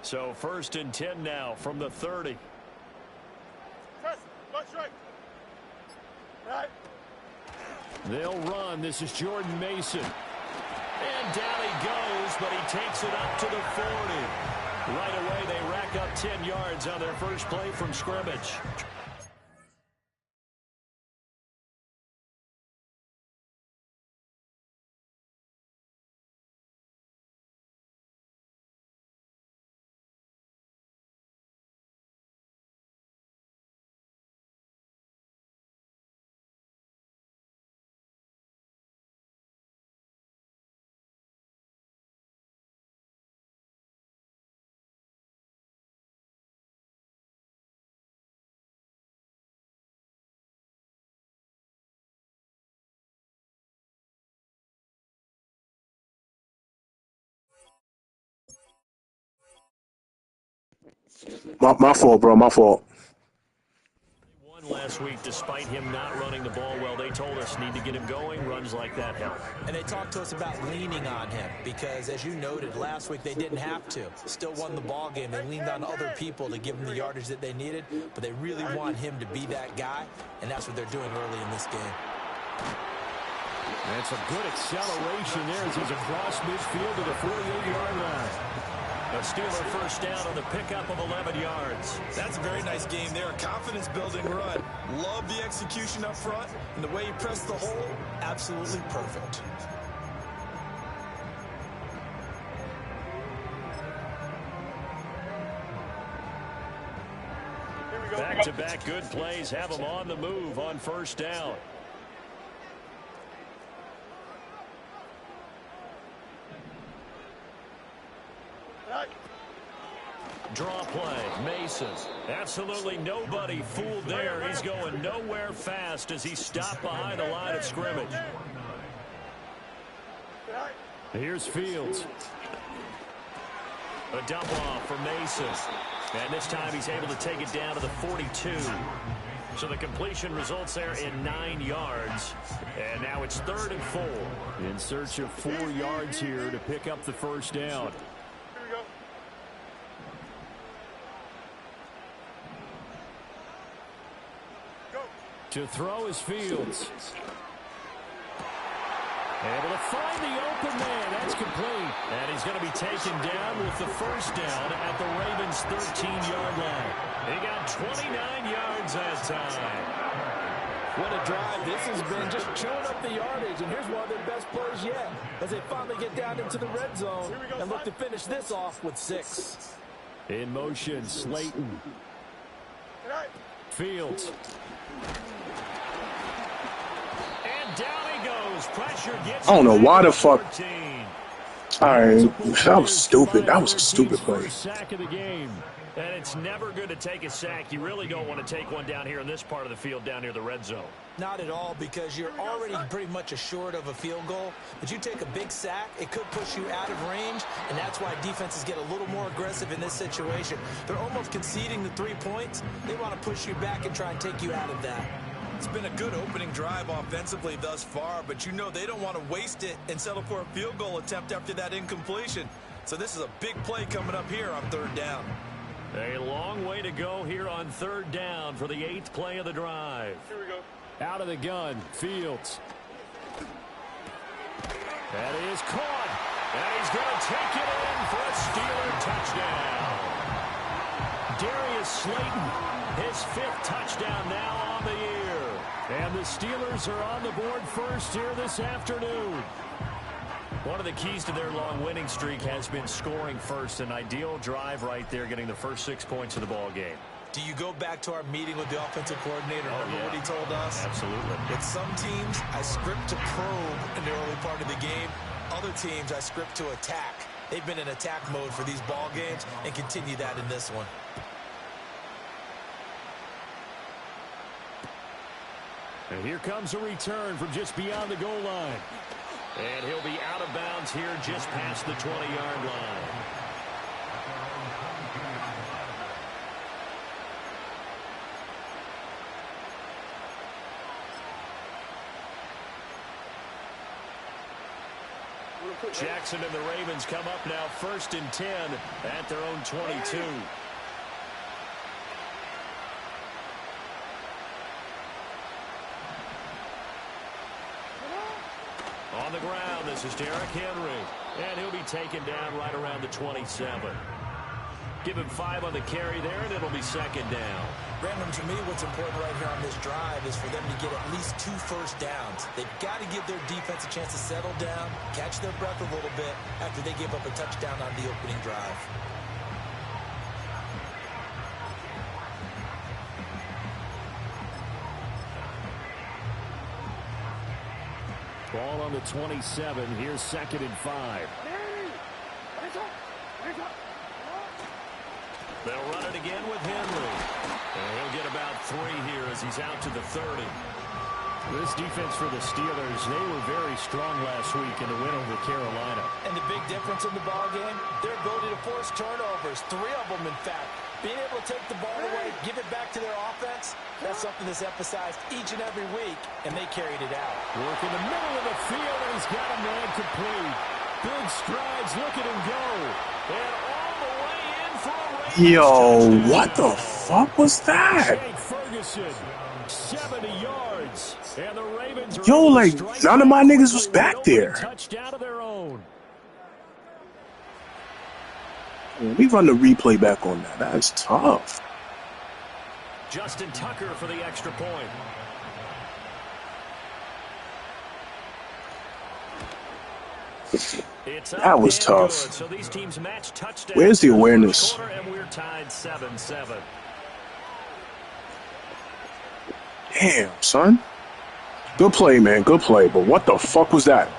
So 1st and 10 now from the 30. They'll run. This is Jordan Mason. And down he goes, but he takes it up to the 40. Right away, they rack up 10 yards on their first play from scrimmage. My fault, bro. My fault. They won last week despite him not running the ball well. They told us need to get him going. Runs like that help. And they talked to us about leaning on him because, as you noted, last week they didn't have to. Still won the ball game. They leaned on other people to give them the yardage that they needed, but they really want him to be that guy, and that's what they're doing early in this game. That's a good acceleration there as he's across midfield to the 48-yard line. A Steeler first down on the pickup of 11 yards. That's a very nice game there. Confidence-building run. Love the execution up front, and the way he pressed the hole, absolutely perfect. Back-to-back good plays have them on the move on first down. Draw play, Mason. Absolutely nobody fooled there. He's going nowhere fast as he stopped behind the line of scrimmage. Here's Fields. A dump off for Mason. And this time he's able to take it down to the 42. So the completion results there in 9 yards. And now it's 3rd and 4. In search of 4 yards here to pick up the first down. To throw is Fields. Able to find the open man. That's complete. And he's going to be taken down with the first down at the Ravens' 13-yard line. He got 29 yards that time. What a drive. This has been just chewing up the yardage. And here's one of their best plays yet as they finally get down into the red zone and look to finish this off with 6. In motion, Slayton. Fields. And down he goes. Pressure gets. I don't know why the fuck. All right, that was stupid. That was a stupid play. Sack of the game. And it's never good to take a sack. You really don't want to take one down here in this part of the field, down near the red zone. Not at all, because you're already pretty much assured of a field goal. But you take a big sack, it could push you out of range, and that's why defenses get a little more aggressive in this situation. They're almost conceding the 3 points. They want to push you back and try and take you out of that. It's been a good opening drive offensively thus far, but you know they don't want to waste it and settle for a field goal attempt after that incompletion. So this is a big play coming up here on 3rd down. A long way to go here on 3rd down for the 8th play of the drive. Here we go. Out of the gun, Fields. That is caught. And he's going to take it in for a Steeler touchdown. Darius Slayton, his 5th touchdown now on the year. And the Steelers are on the board first here this afternoon. One of the keys to their long winning streak has been scoring first. An ideal drive right there, getting the first 6 points of the ball game. Do you go back to our meeting with the offensive coordinator? Remember what he told us? Absolutely. With some teams, I script to probe in the early part of the game. Other teams, I script to attack. They've been in attack mode for these ball games and continue that in this one. And here comes a return from just beyond the goal line. And he'll be out of bounds here just past the 20-yard line. Jackson and the Ravens come up now 1st and 10 at their own 22. On the ground, this is Derrick Henry. And he'll be taken down right around the 27. Give him 5 on the carry there, and it'll be 2nd down. Brandon, to me, what's important right here on this drive is for them to get at least 2 first downs. They've got to give their defense a chance to settle down, catch their breath a little bit after they give up a touchdown on the opening drive. Ball on the 27. Here's 2nd and 5. They'll run it again with Henry. And he'll get about 3 here as he's out to the 30. This defense for the Steelers, they were very strong last week in the win over Carolina. And the big difference in the ball game, their ability to force turnovers, 3 of them in fact. Being able to take the ball away, give it back to their offense, that's something that's emphasized each and every week, and they carried it out. Work in the middle of the field, and he's got a man complete. Big strides, look at him go. And all the way in for a Ravens Yo, touchdown. what the fuck was that? Jake Ferguson, 70 yards. And the Ravens are Yo, able to like, strike none of my quickly niggas was with back an there. opening touchdown of their own. We run the replay back on that. That's tough. Justin Tucker for the extra point. It's That was tough. So these teams match touchdowns. Where's the in awareness? first quarter, and we're tied 7-7. Damn, son. Good play, man. Good play. But what the fuck was that?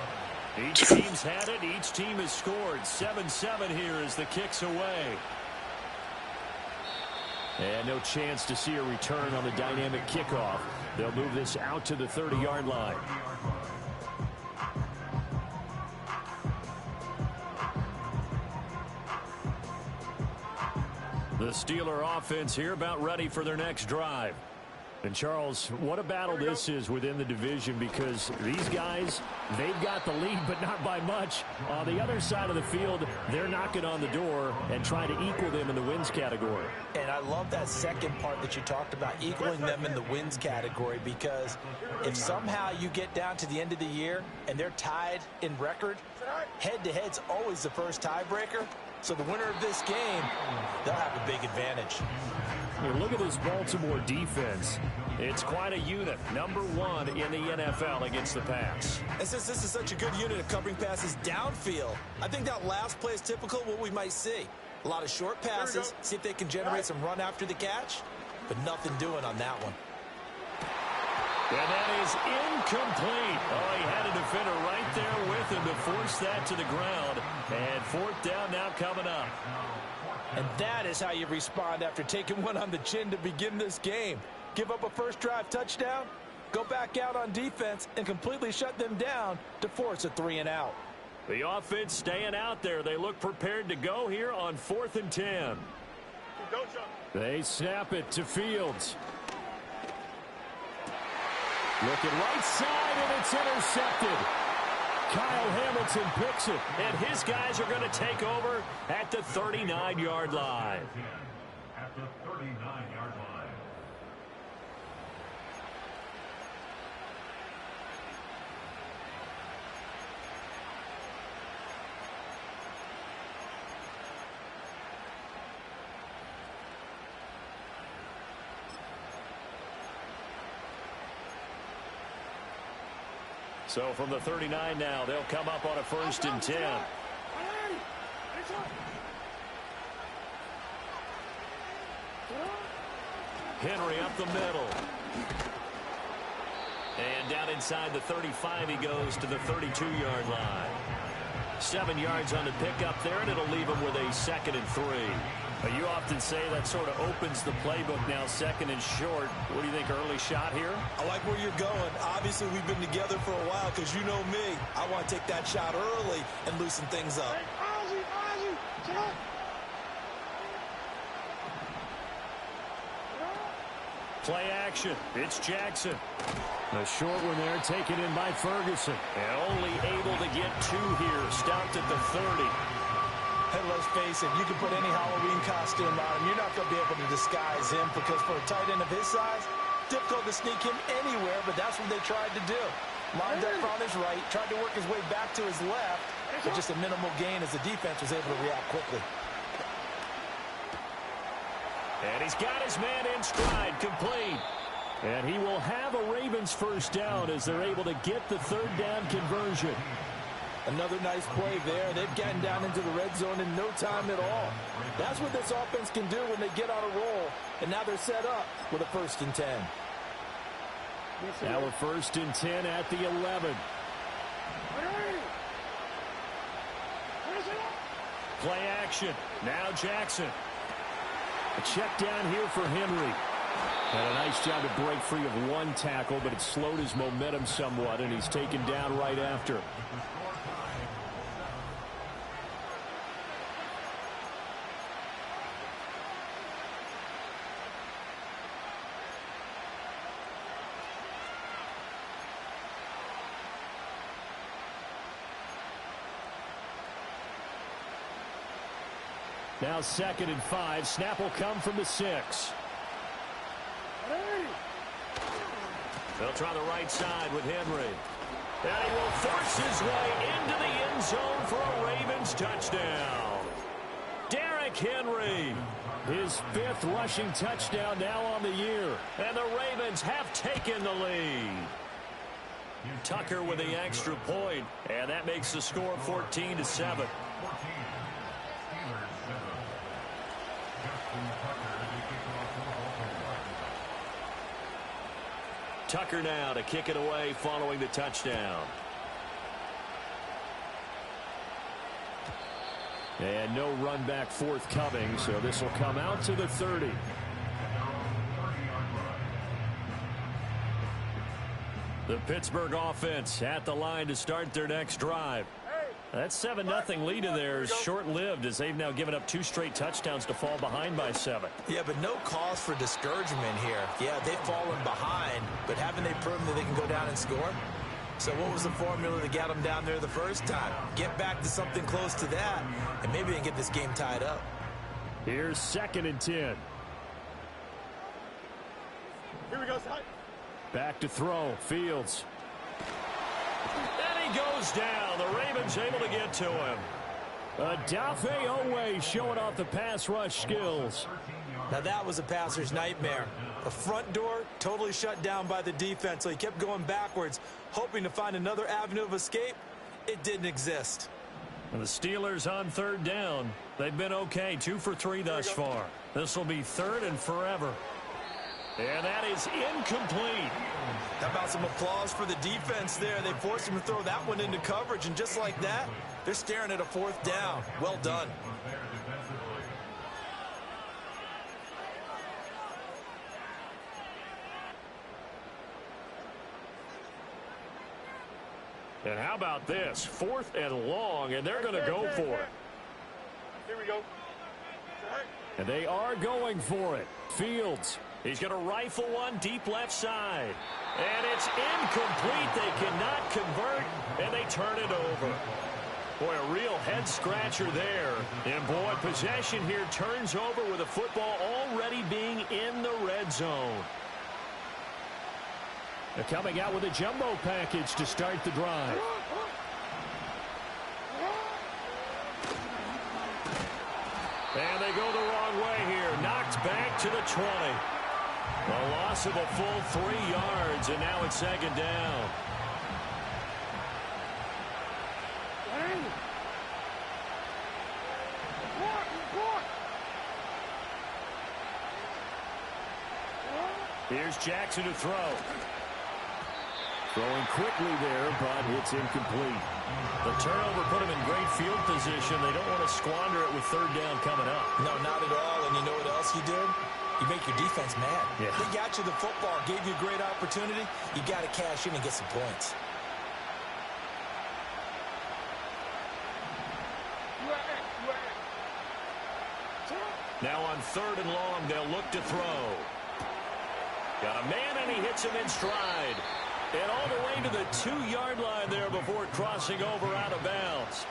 Each team's had it. Each team has scored. 7-7 here as the kick's away. And no chance to see a return on the dynamic kickoff. They'll move this out to the 30-yard line. The Steeler offense here about ready for their next drive. And, Charles, what a battle this is within the division, because these guys, they've got the lead, but not by much. On the other side of the field, they're knocking on the door and trying to equal them in the wins category. And I love that second part that you talked about, equaling them in the wins category, because if somehow you get down to the end of the year and they're tied in record, head-to-head's always the first tiebreaker. So the winner of this game, they'll have a big advantage. Look at this Baltimore defense. It's quite a unit. Number 1 in the NFL against the pass. And since this is such a good unit of covering passes downfield, I think that last play is typical of what we might see. A lot of short passes, see if they can generate some run after the catch, but nothing doing on that one. And that is incomplete. Oh, he had a defender right there with him to force that to the ground. And 4th down now coming up. And that is how you respond after taking one on the chin to begin this game. Give up a first drive touchdown, go back out on defense, and completely shut them down to force a 3-and-out. The offense staying out there. They look prepared to go here on 4th and 10. They snap it to Fields. Looking right side, and it's intercepted. Kyle Hamilton picks it, and his guys are going to take over at the 39-yard line. At the 39-yard line. So from the 39 now, they'll come up on a 1st and 10. Henry up the middle. And down inside the 35, he goes to the 32-yard line. 7 yards on the pickup there, and it'll leave him with a 2nd and 3. You often say that sort of opens the playbook now, 2nd and short. What do you think, early shot here? I like where you're going. Obviously, we've been together for a while because you know me. I want to take that shot early and loosen things up. Play action. It's Jackson. A short one there taken in by Ferguson. And only able to get 2 here. Stopped at the 30. Hey, let's face it, you can put any Halloween costume on him. You're not going to be able to disguise him because for a tight end of his size, difficult to sneak him anywhere, but that's what they tried to do. Lined up on his right, tried to work his way back to his left, but just a minimal gain as the defense was able to react quickly. And he's got his man in stride, complete. And he will have a Ravens first down as they're able to get the 3rd down conversion. Another nice play there. They've gotten down into the red zone in no time at all. That's what this offense can do when they get on a roll. And now they're set up with a 1st and 10. Now a 1st and 10 at the 11. Play action. Now Jackson. A check down here for Henry. Had a nice job to break free of 1 tackle, but it slowed his momentum somewhat, and he's taken down right after. Now 2nd and 5. Snap will come from the 6. They'll try the right side with Henry. And he will force his way into the end zone for a Ravens touchdown. Derrick Henry, his 5th rushing touchdown now on the year. And the Ravens have taken the lead. Tucker with the extra point, and that makes the score 14-7. Tucker now to kick it away following the touchdown. And no run back forthcoming, so this will come out to the 30. The Pittsburgh offense at the line to start their next drive. That 7-0 lead of theirs short-lived as they've now given up 2 straight touchdowns to fall behind by 7. Yeah, but no cause for discouragement here. Yeah, they've fallen behind, but haven't they proven that they can go down and score? So what was the formula that got them down there the first time? Get back to something close to that, and maybe they can get this game tied up. Here's 2nd and 10. Here we go, son. Back to throw. Fields. And he goes down. The Ravens able to get to him. Odafe Oweh showing off the pass rush skills. Now that was a passer's nightmare. The front door totally shut down by the defense, so he kept going backwards, hoping to find another avenue of escape. It didn't exist. And the Steelers on 3rd down. They've been okay, 2 for 3 thus far. This will be 3rd and forever. And that is incomplete. How about some applause for the defense there? They forced him to throw that one into coverage, and just like that, they're staring at a 4th down. Well done. And how about this? 4th and long, and they're going to go for it. Here we go. And they are going for it. Fields. He's going to rifle one deep left side. And it's incomplete. They cannot convert, and they turn it over. Boy, a real head-scratcher there. And, boy, possession here turns over with the football already being in the red zone. They're coming out with a jumbo package to start the drive. And they go the wrong way here. Knocked back to the 20. A loss of a full 3 yards, and now it's 2nd down. Here's Jackson to throw. Throwing quickly there, but it's incomplete. The turnover put him in great field position. They don't want to squander it with 3rd down coming up. No, not at all. And you know what else you did? You make your defense mad. Yeah. They got you the football, gave you a great opportunity. You got to cash in and get some points. Now on 3rd and long, they'll look to throw. Got a man, and he hits him in stride. And all the way to the 2-yard line there before crossing over out of bounds.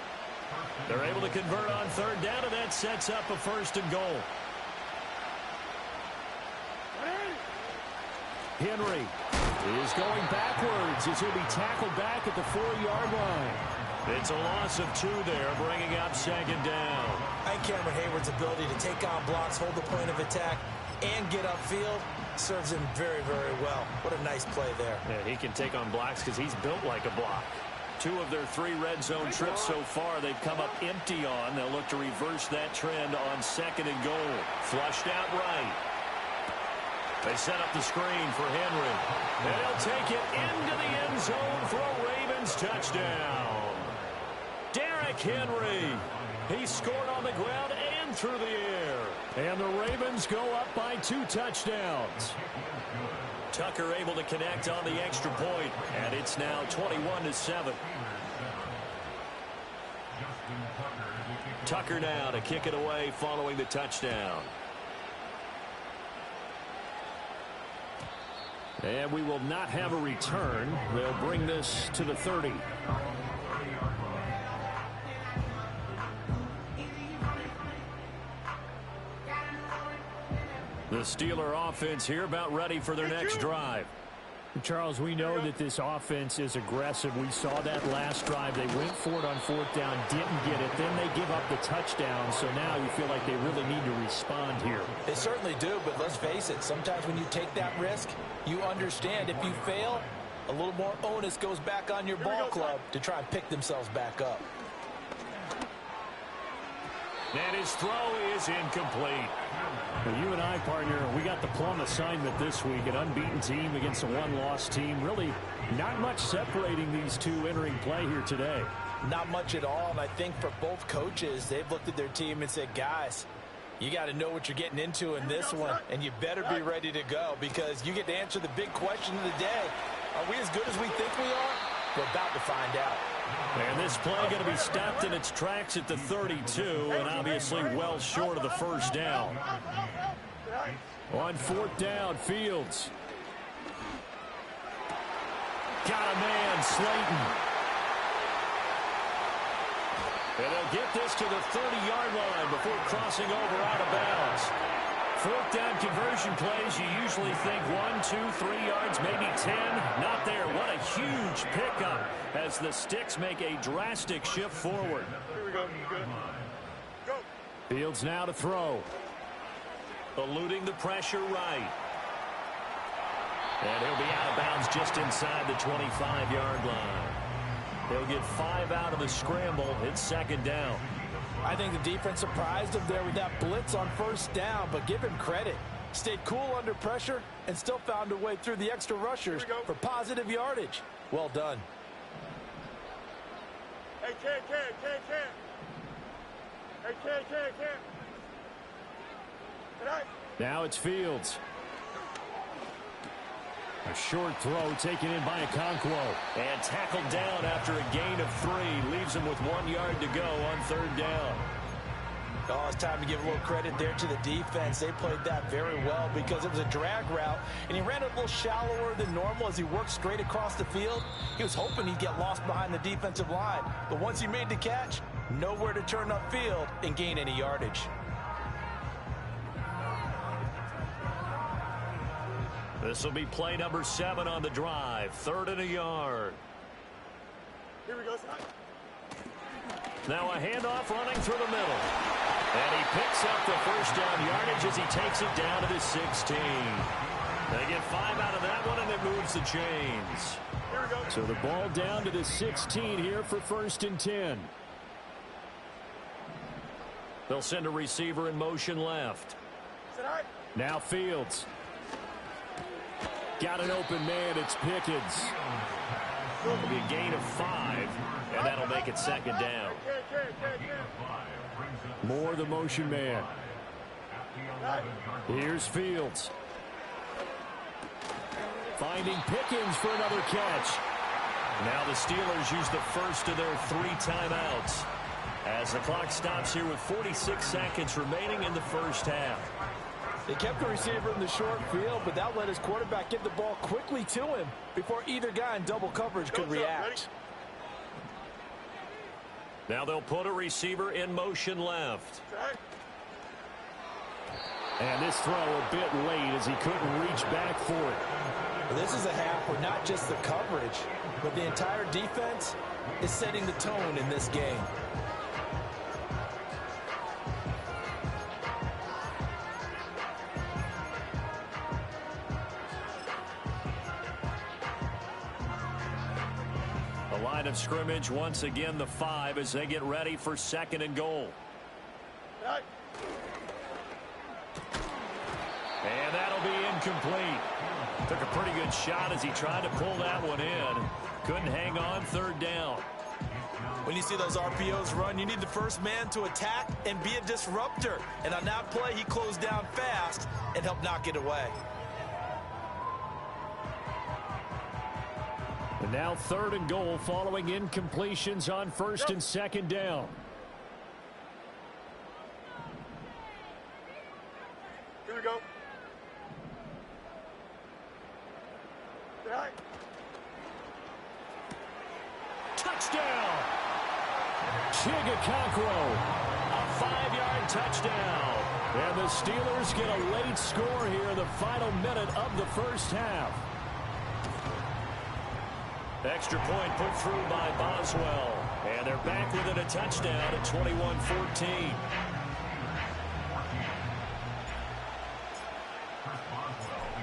They're able to convert on third down, and that sets up a 1st and goal. Henry is going backwards as he'll be tackled back at the 4-yard line. It's a loss of 2 there, bringing up 2nd down. I think Cameron Hayward's ability to take on blocks, hold the point of attack, and get upfield serves him very, very well. What a nice play there. Yeah, he can take on blocks because he's built like a block. 2 of their 3 red zone trips so far they've come up empty on. They'll look to reverse that trend on 2nd and goal. Flushed out right. They set up the screen for Henry. And he'll take it into the end zone for a Ravens touchdown. Derrick Henry. He scored on the ground and through the air. And the Ravens go up by 2 touchdowns. Tucker able to connect on the extra point, and it's now 21-7. Tucker now to kick it away following the touchdown. And we will not have a return. They'll bring this to the 30. The Steeler offense here about ready for their next drive. Charles, we know that this offense is aggressive. We saw that last drive. They went for it on 4th down, didn't get it. Then they give up the touchdown. So now you feel like they really need to respond here. They certainly do, but let's face it. Sometimes when you take that risk, you understand if you fail, a little more onus goes back on your ball club to try and pick themselves back up. And his throw is incomplete. Well, you and I, partner, we got the plum assignment this week. An unbeaten team against a one-loss team. Really not much separating these 2 entering play here today. Not much at all, and I think for both coaches, they've looked at their team and said, guys, you got to know what you're getting into in this one, and you better be ready to go because you get to answer the big question of the day. Are we as good as we think we are? We're about to find out. And this play going to be stopped in its tracks at the 32, and obviously well short of the 1st down. On 4th down, Fields. Got a man, Slayton. And they'll get this to the 30-yard line before crossing over out of bounds. 4th down conversion plays, you usually think 1, 2, 3 yards, maybe 10. Not there. What a huge pickup as the Sticks make a drastic shift forward. Here we go. Good. Go. Fields now to throw. Eluding the pressure right. And he'll be out of bounds just inside the 25-yard line. He'll get 5 out of the scramble. It's 2nd down. I think the defense surprised him there with that blitz on 1st down, but give him credit. Stayed cool under pressure and still found a way through the extra rushers for positive yardage. Well done. Hey, Ken. Hey, Ken. Tonight. Now it's Fields. A short throw taken in by Okonkwo. And tackled down after a gain of 3. Leaves him with 1 yard to go on 3rd down. Oh, it's time to give a little credit there to the defense. They played that very well because it was a drag route, and he ran it a little shallower than normal as he worked straight across the field. He was hoping he'd get lost behind the defensive line, but once he made the catch, nowhere to turn upfield and gain any yardage. This will be play number 7 on the drive. 3rd and a yard. Here we go, son. Now a handoff running through the middle. And he picks up the 1st down yardage as he takes it down to the 16. They get 5 out of that one, and it moves the chains. Here we go. So the ball down to the 16 here for 1st and 10. They'll send a receiver in motion left. Tonight. Now Fields. Got an open man. It's Pickens. It'll be a gain of 5, and that'll make it 2nd down. More the motion man. Here's Fields. Finding Pickens for another catch. Now the Steelers use the first of their 3 timeouts as the clock stops here with 46 seconds remaining in the 1st half. They kept the receiver in the short field, but that let his quarterback get the ball quickly to him before either guy in double coverage could react. Now they'll put a receiver in motion left. And this throw a bit late as he couldn't reach back for it. This is a half where not just the coverage, but the entire defense is setting the tone in this game. The line of scrimmage once again the 5 as they get ready for 2nd and goal. And that'll be incomplete. Took a pretty good shot as he tried to pull that one in. Couldn't hang on 3rd down. When you see those RPOs run, you need the first man to attack and be a disruptor. And on that play, he closed down fast and helped knock it away. And now 3rd and goal following incompletions on 1st and 2nd down. Here we go. Touchdown! Chigakonkwo. A 5-yard touchdown. And the Steelers get a late score here in the final minute of the first half. Extra point put through by Boswell. And they're back within a touchdown at 21-14.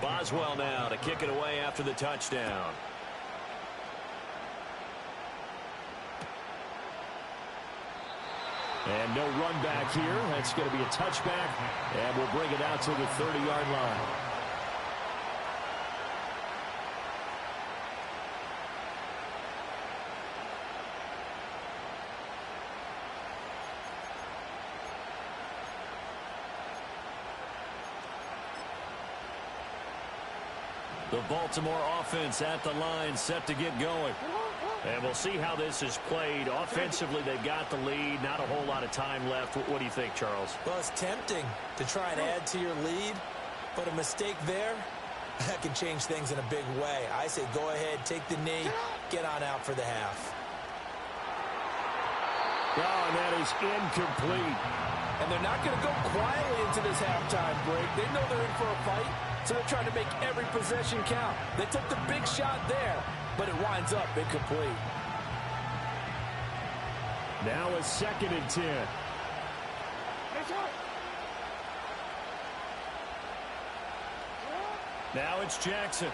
Boswell now to kick it away after the touchdown. And no run back here. That's going to be a touchback. And we'll bring it out to the 30-yard line. The Baltimore offense at the line set to get going. And we'll see how this is played. Offensively, they've got the lead. Not a whole lot of time left. What do you think, Charles? Well, it's tempting to try and add to your lead, but a mistake there, that can change things in a big way. I say go ahead, take the knee, get on out for the half. Oh, and that is incomplete. And they're not going to go quietly into this halftime break. They know they're in for a fight, so they're trying to make every possession count. They took the big shot there, but it winds up incomplete. Now a 2nd and 10. Now it's Jackson.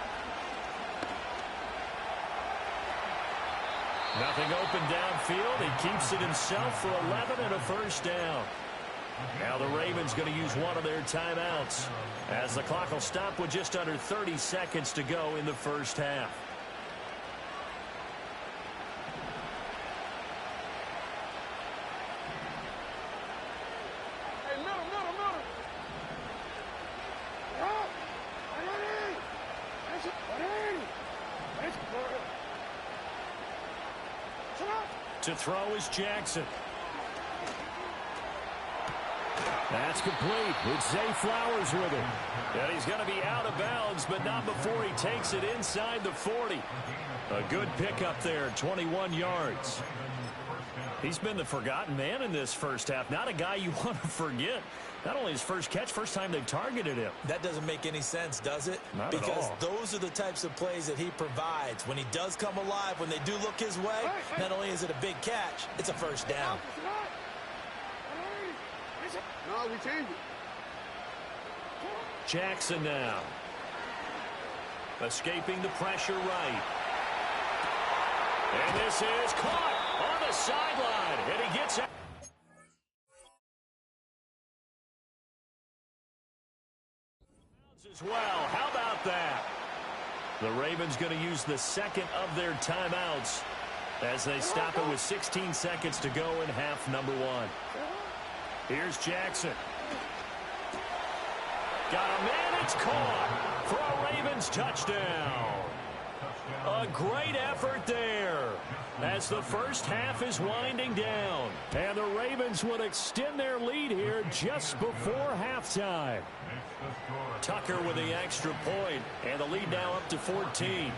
Nothing open downfield. He keeps it himself for 11 and a first down. Now the Ravens going to use one of their timeouts as the clock will stop with just under 30 seconds to go in the first half. To throw is Jackson. That's complete. It's Zay Flowers with it. And he's going to be out of bounds, but not before he takes it inside the 40. A good pickup there, 21 yards. He's been the forgotten man in this first half. Not a guy you want to forget. Not only his first catch, first time they've targeted him. That doesn't make any sense, does it? Not at all. Because those are the types of plays that he provides. When he does come alive, when they do look his way, not only is it a big catch, it's a first down. No, we changed it. Jackson now. Escaping the pressure right. And this is caught on the sideline. And he gets out. As well. How about that? The Ravens going to use the second of their timeouts as they stop it with 16 seconds to go in half number 1. Here's Jackson. Got a man. It's caught for a Ravens touchdown. A great effort there as the first half is winding down. And the Ravens would extend their lead here just before halftime. Tucker with the extra point, and the lead now up to 14.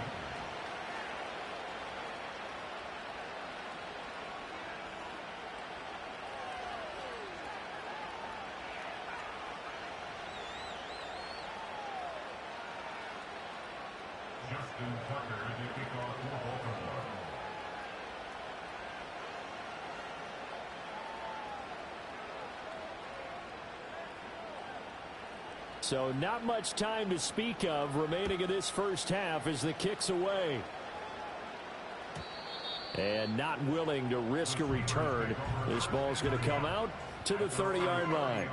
Justin Tucker to kick off for Baltimore. So not much time to speak of remaining in this first half as the kick's away. And not willing to risk a return. This ball's going to come out to the 30-yard line.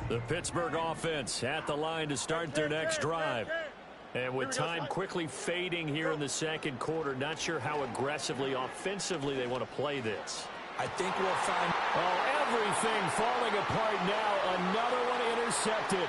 The Pittsburgh offense at the line to start their next drive. And with time quickly fading here in the second quarter, not sure how aggressively, offensively they want to play this. I think we'll find... Oh, everything falling apart now. Another one intercepted.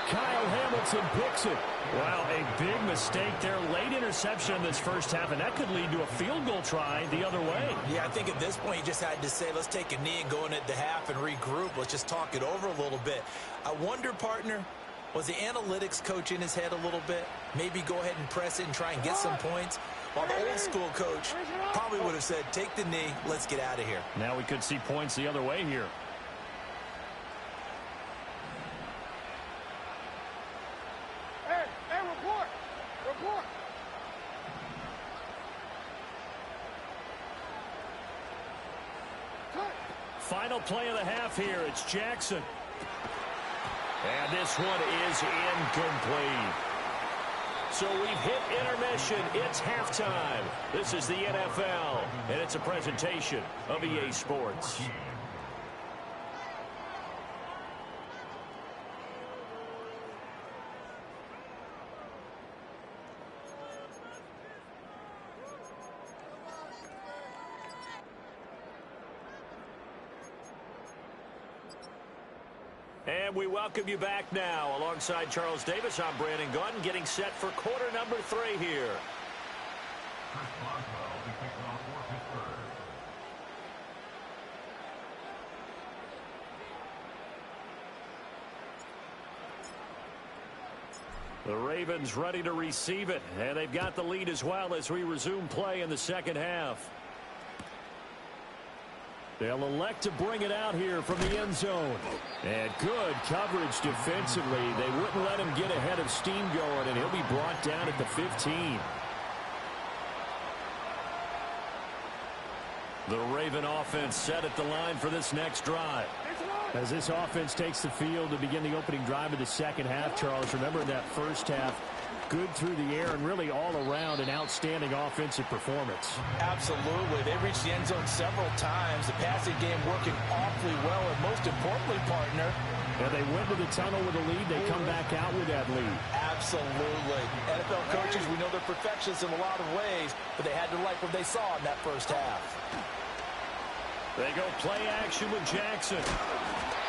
Kyle Hamilton picks it. Wow, a big mistake there. Late interception in this first half, and that could lead to a field goal try the other way. Yeah, I think at this point you just had to say, let's take a knee and go into the half and regroup. Let's just talk it over a little bit. I wonder, partner, was the analytics coach in his head a little bit? Maybe go ahead and press it and try and get some points? While the old school coach probably would have said, take the knee, let's get out of here. Now we could see points the other way here. Report. Final play of the half here. It's Jackson. And this one is incomplete. So we've hit intermission. It's halftime. This is the NFL, and it's a presentation of EA Sports. And we welcome you back now. Alongside Charles Davis, I'm Brandon Gaudin, getting set for quarter number 3 here. Chris Boswell to kick off for Pittsburgh. The Ravens ready to receive it, and they've got the lead as well as we resume play in the second half. They'll elect to bring it out here from the end zone. And good coverage defensively. They wouldn't let him get ahead of steam going, and he'll be brought down at the 15. The Raven offense set at the line for this next drive. As this offense takes the field to begin the opening drive of the second half, Charles, remember that first half, good through the air and really all around an outstanding offensive performance. Absolutely. They reached the end zone several times. The passing game working awfully well, and most importantly, partner, and they went to the tunnel with a lead. They come back out with that lead. Absolutely. NFL coaches, we know they're perfectionists in a lot of ways, but they had to like what they saw in that first half. They go play action with Jackson.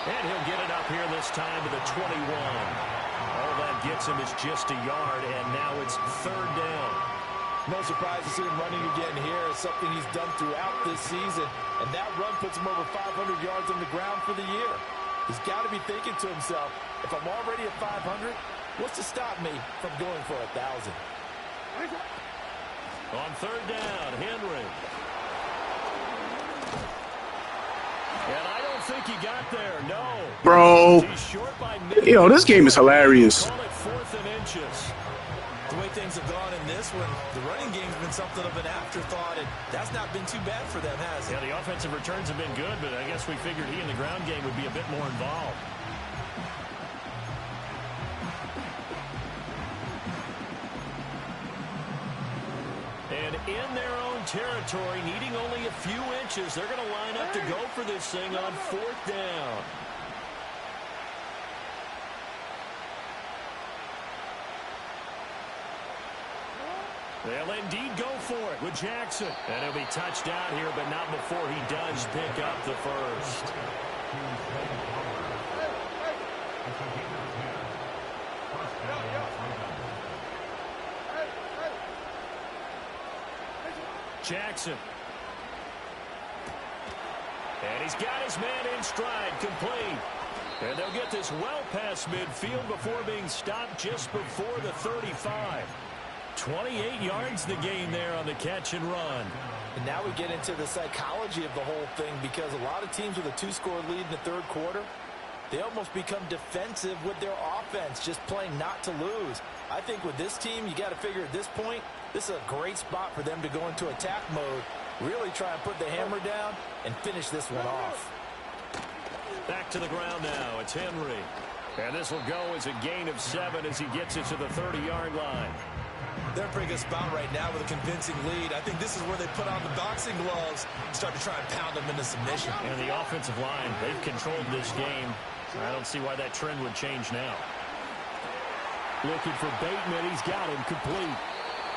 And he'll get it up here this time to the 21. All that gets him is just a yard, and now it's third down. No surprise to see him running again here. It's something he's done throughout this season, and that run puts him over 500 yards on the ground for the year. He's got to be thinking to himself, if I'm already at 500, what's to stop me from going for 1,000? On third down, Henry. And I don't think he got there, no. Bro, He's short by yo, this game is hilarious. Call it 4th and inches. The way things have gone in this one, the running game's been something of an afterthought, and that's not been too bad for them, has it? Yeah, the offensive returns have been good, but I guess we figured he in the ground game would be a bit more involved. And in their own territory, needing only a few inches, they're going to line up to go for this thing on 4th down. They'll indeed go for it with Jackson. And he'll be touched down here, but not before he does pick up the first. Jackson. And he's got his man in stride, complete. And they'll get this well past midfield before being stopped just before the 35. 28 yards the gain there on the catch and run. And now we get into the psychology of the whole thing, because a lot of teams with a 2-score lead in the third quarter, they almost become defensive with their offense, just playing not to lose. I think with this team, you got to figure at this point, this is a great spot for them to go into attack mode, really try and put the hammer down and finish this one off. Back to the ground now. It's Henry. And this will go as a gain of 7 as he gets it to the 30-yard line. They're in a pretty good spot right now with a convincing lead. I think this is where they put on the boxing gloves and start to try and pound them into submission. And the offensive line, they've controlled this game. I don't see why that trend would change now. Looking for Bateman. He's got him complete.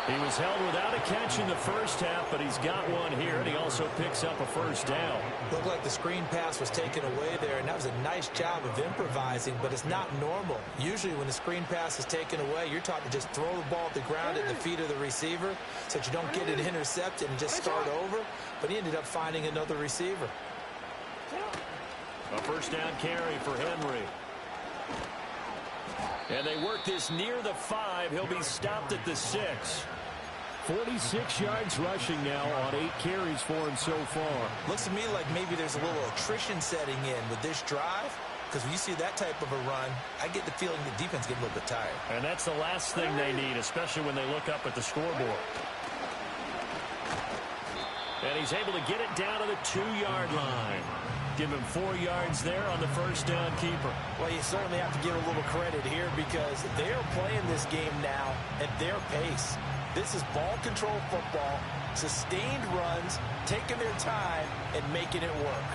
He was held without a catch in the first half, but he's got one here, and he also picks up a first down. Looked like the screen pass was taken away there, and that was a nice job of improvising, but it's not normal. Usually when the screen pass is taken away, you're taught to just throw the ball at the ground at the feet of the receiver so that you don't get it intercepted and just start over, but he ended up finding another receiver. A first down carry for Henry. And they work this near the 5. He'll be stopped at the 6. 46 yards rushing now on 8 carries for him so far. Looks to me like maybe there's a little attrition setting in with this drive, because when you see that type of a run, I get the feeling the defense gets a little bit tired. And that's the last thing they need, especially when they look up at the scoreboard. And he's able to get it down to the 2-yard line. Give him 4 yards there on the first down keeper. Well, you certainly have to give a little credit here, because they're playing this game now at their pace. This is ball control football, sustained runs, taking their time, and making it work.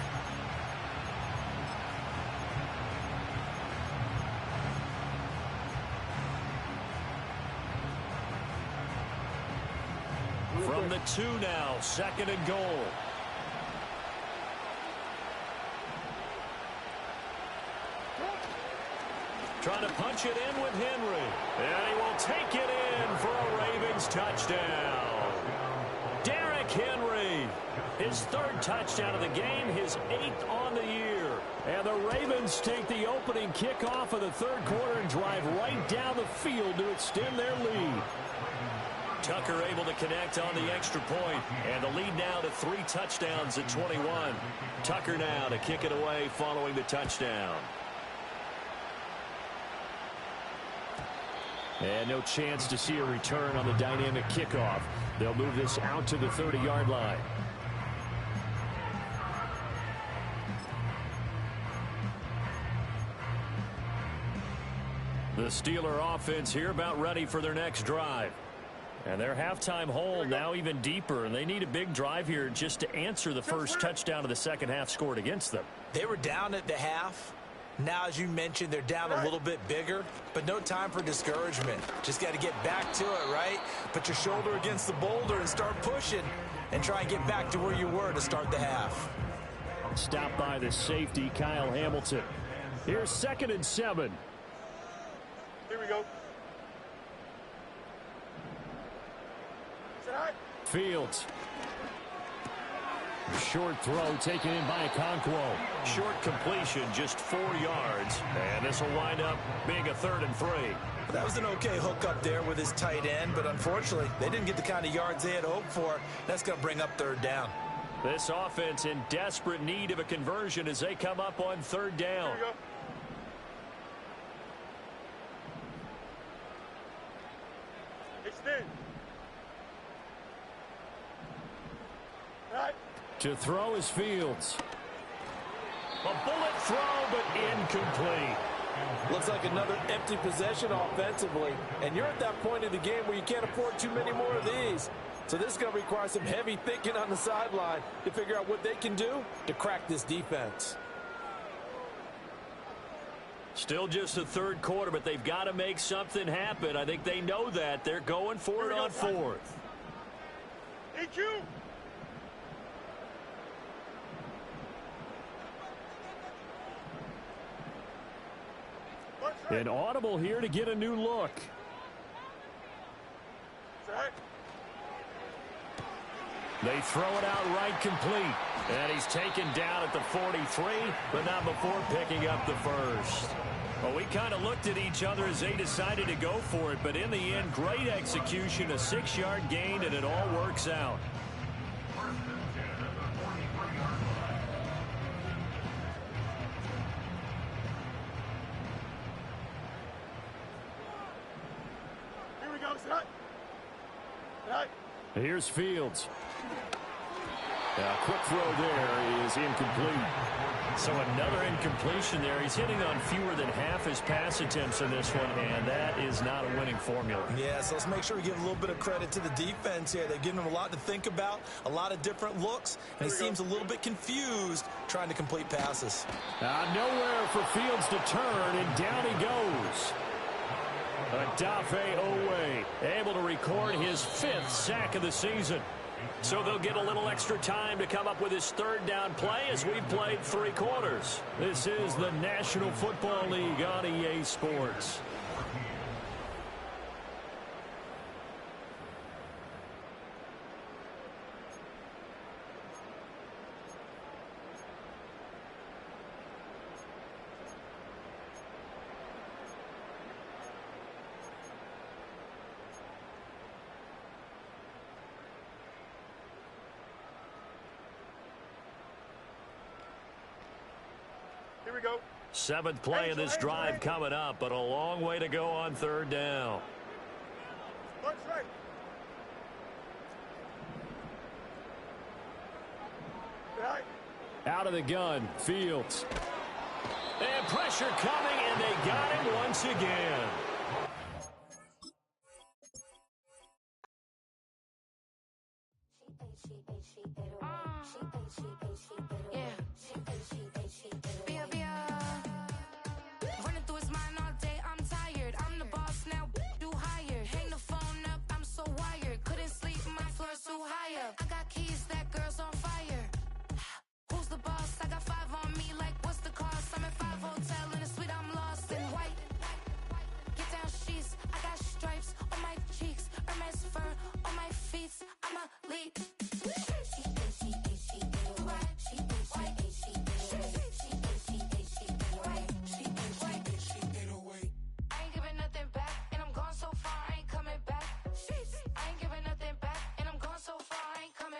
From the 2 now, 2nd and goal. Trying to punch it in with Henry. And he will take it in for a Ravens touchdown. Derrick Henry, his 3rd touchdown of the game, his 8th on the year. And the Ravens take the opening kickoff of the third quarter and drive right down the field to extend their lead. Tucker able to connect on the extra point, and the lead now to 3 touchdowns at 21. Tucker now to kick it away following the touchdown. And no chance to see a return on the dynamic kickoff. They'll move this out to the 30-yard line. The Steeler offense here about ready for their next drive. And their halftime hole now even deeper, and they need a big drive here just to answer the first touchdown of the second half scored against them. They were down at the half. Now, as you mentioned, they're down a little bit bigger, but no time for discouragement. Just got to get back to it, right? Put your shoulder against the boulder and start pushing and try and get back to where you were to start the half. Stopped by the safety, Kyle Hamilton. Here's 2nd and 7. Here we go. Fields. Short throw taken in by Okonkwo. Short completion, just 4 yards. And this will wind up being a 3rd and 3. That was an okay hook up there with his tight end, but unfortunately, they didn't get the kind of yards they had hoped for. That's going to bring up 3rd down. This offense in desperate need of a conversion as they come up on 3rd down. Here we go. Extend. Right. To throw is Fields. A bullet throw, but incomplete. Looks like another empty possession offensively, and you're at that point in the game where you can't afford too many more of these. So this is going to require some heavy thinking on the sideline to figure out what they can do to crack this defense. Still just the third quarter, but they've got to make something happen. I think they know that. They're going for it on fourth. EQ! An audible here to get a new look. They throw it out right complete. And he's taken down at the 43, but not before picking up the first. Well, we kind of looked at each other as they decided to go for it, but in the end, great execution, a 6-yard gain, and it all works out. Here we go, set. Right. Here's Fields. A quick throw there is incomplete. So another incompletion there. He's hitting on fewer than half his pass attempts in this one, and that is not a winning formula. Yeah, so let's make sure we give a little bit of credit to the defense here. They've given him a lot to think about, a lot of different looks, and he seems a little bit confused trying to complete passes. Nowhere for Fields to turn, and down he goes. Odafe Oweh able to record his 5th sack of the season. So they'll get a little extra time to come up with his third down play as we've played 3 quarters. This is the National Football League on EA Sports. Here we go. 7th play of this drive coming up, but a long way to go on third down. March right. Right. Out of the gun, Fields. And pressure coming, and they got him once again. Yeah.